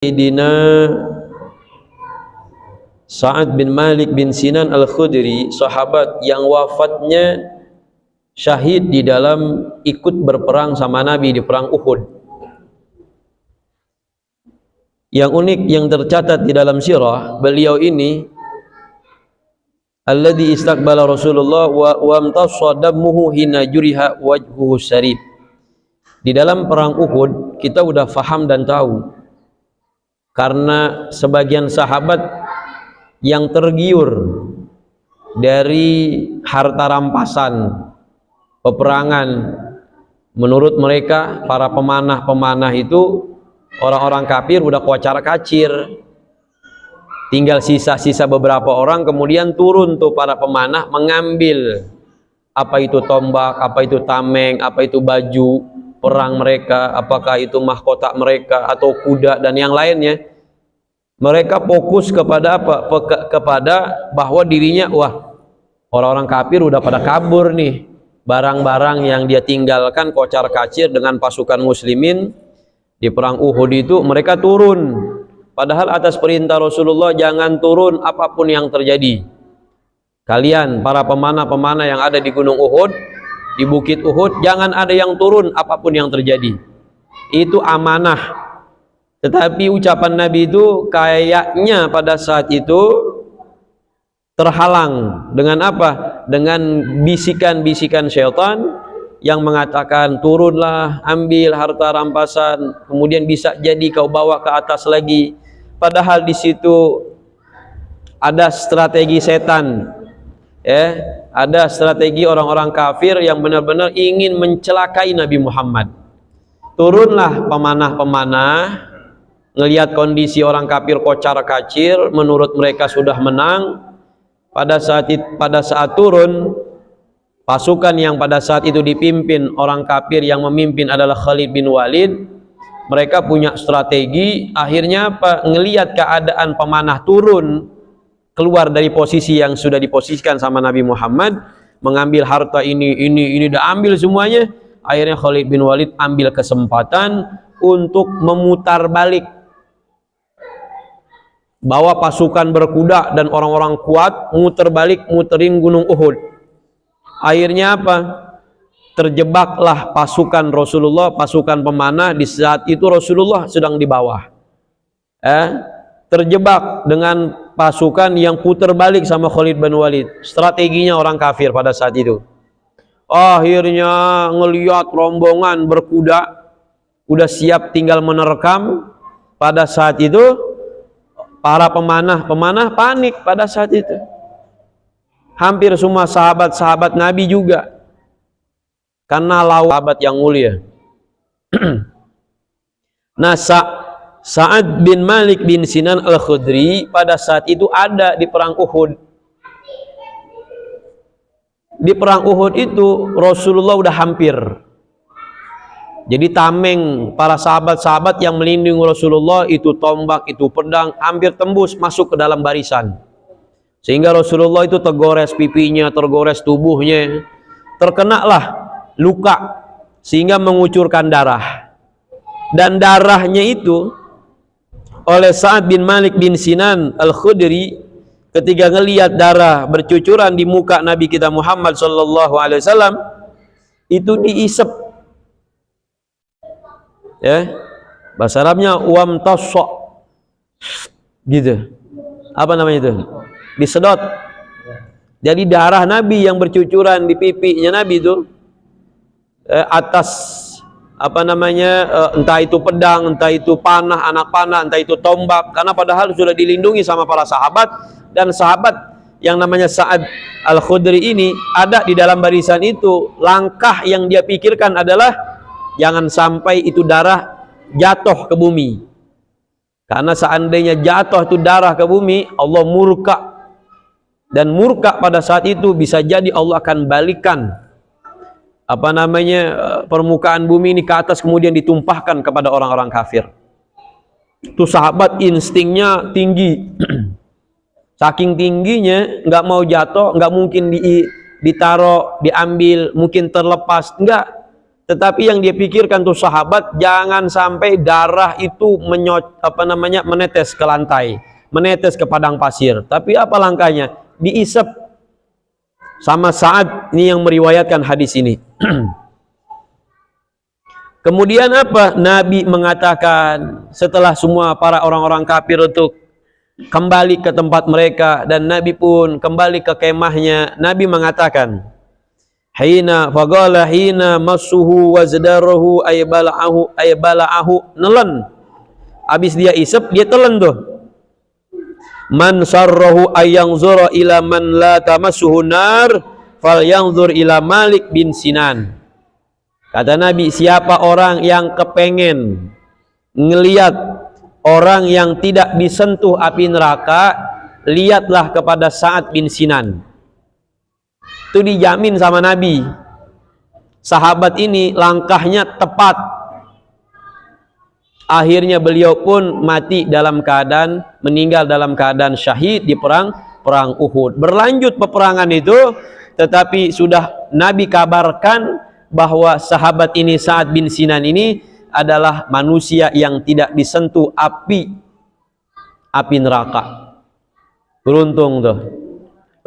Sayyidina Sa'ad bin Malik bin Sinan Al-Khudri, sahabat yang wafatnya syahid di dalam ikut berperang sama Nabi di perang Uhud. Yang unik yang tercatat di dalam sirah beliau ini, alladzi istaqbala Rasulullah wa amtassa damuhu hina juriha wajhuhu syarif. Di dalam perang Uhud kita udah faham dan tahu, karena sebagian sahabat yang tergiur dari harta rampasan peperangan, menurut mereka para pemanah-pemanah itu orang-orang kafir udah kocar-kacir, tinggal sisa-sisa beberapa orang. Kemudian turun tuh para pemanah mengambil apa itu tombak, apa itu tameng, apa itu baju perang mereka, apakah itu mahkota mereka atau kuda dan yang lainnya. Mereka fokus kepada apa? Kepada bahwa dirinya, wah, orang-orang kafir udah pada kabur nih, barang-barang yang dia tinggalkan kocar-kacir dengan pasukan muslimin di perang Uhud itu. Mereka turun, padahal atas perintah Rasulullah jangan turun apapun yang terjadi. Kalian para pemanah-pemanah yang ada di gunung Uhud, di bukit Uhud, jangan ada yang turun apapun yang terjadi. Itu amanah. Tetapi ucapan Nabi itu kayaknya pada saat itu terhalang dengan apa? Dengan bisikan-bisikan syaitan yang mengatakan, turunlah, ambil harta rampasan, kemudian bisa jadi kau bawa ke atas lagi. Padahal di situ ada strategi setan, ada strategi orang-orang kafir yang benar-benar ingin mencelakai Nabi Muhammad. Turunlah pemanah-pemanah, ngelihat kondisi orang kafir kocar-kacir, menurut mereka sudah menang. Pada saat turun, pasukan yang pada saat itu dipimpin orang kafir, yang memimpin adalah Khalid bin Walid. Mereka punya strategi. Akhirnya apa? Ngelihat keadaan pemanah turun, keluar dari posisi yang sudah diposisikan sama Nabi Muhammad, mengambil harta ini dah ambil semuanya. Akhirnya Khalid bin Walid ambil kesempatan untuk memutar balik, bawa pasukan berkuda dan orang-orang kuat, muter balik, muterin gunung Uhud. Akhirnya apa? Terjebaklah pasukan Rasulullah, pasukan pemanah. Di saat itu Rasulullah sedang di bawah, terjebak dengan pasukan yang putar balik sama Khalid bin Walid. Strateginya orang kafir pada saat itu. Akhirnya ngelihat rombongan berkuda udah siap tinggal menerkam. Pada saat itu para pemanah panik pada saat itu. Hampir semua sahabat-sahabat Nabi juga, karena lawan sahabat yang mulia. Nah, Sa'ad bin Malik bin Sinan Al-Khudri pada saat itu ada di perang Uhud. Di perang Uhud itu Rasulullah udah hampir. Jadi tameng para sahabat-sahabat yang melindungi Rasulullah, itu tombak, itu pedang, hampir tembus masuk ke dalam barisan. Sehingga Rasulullah itu tergores pipinya, tergores tubuhnya, terkenalah luka sehingga mengucurkan darah. Dan darahnya itu oleh Sa'ad bin Malik bin Sinan Al-Khudri, ketika ngelihat darah bercucuran di muka Nabi kita Muhammad sallallahu alaihi wasallam, itu diisep. Bahasa Arabnya wamtassa, gitu. Apa namanya itu? Disedot. Jadi darah Nabi yang bercucuran di pipinya Nabi itu atas apa namanya, entah itu pedang, entah itu panah, anak panah, entah itu tombak, karena padahal sudah dilindungi sama para sahabat. Dan sahabat yang namanya Sa'ad Al-Khudri ini ada di dalam barisan itu. Langkah yang dia pikirkan adalah jangan sampai itu darah jatuh ke bumi, karena seandainya jatuh itu darah ke bumi, Allah murka. Dan murka pada saat itu bisa jadi Allah akan balikan apa namanya, permukaan bumi ini ke atas, kemudian ditumpahkan kepada orang-orang kafir. Itu sahabat instingnya tinggi. Saking tingginya, nggak mau jatuh, nggak mungkin ditaruh, diambil, mungkin terlepas, enggak. Tetapi yang dia pikirkan tuh sahabat, jangan sampai darah itu menetes ke lantai, menetes ke padang pasir. Tapi apa langkahnya? Diisap sama Sa'ad ini yang meriwayatkan hadis ini. Kemudian apa? Nabi mengatakan setelah semua para orang-orang kafir untuk kembali ke tempat mereka, dan Nabi pun kembali ke kemahnya, Nabi mengatakan, hina massuhu wazdarahu aybala'ahu nelen. Habis dia isep, dia telan tuh. Man sarrahu ayanzura ila man la tamassuhu nar falyanzur ila Malik bin Sinan. Kata Nabi, siapa orang yang kepengen ngelihat orang yang tidak disentuh api neraka, lihatlah kepada Sa'ad bin Sinan. Itu dijamin sama Nabi. Sahabat ini langkahnya tepat. Akhirnya beliau pun mati dalam keadaan, meninggal dalam keadaan syahid di perang Uhud. Berlanjut peperangan itu, tetapi sudah Nabi kabarkan bahwa sahabat ini, Sa'ad bin Sinan ini adalah manusia yang tidak disentuh api neraka. Beruntung tuh.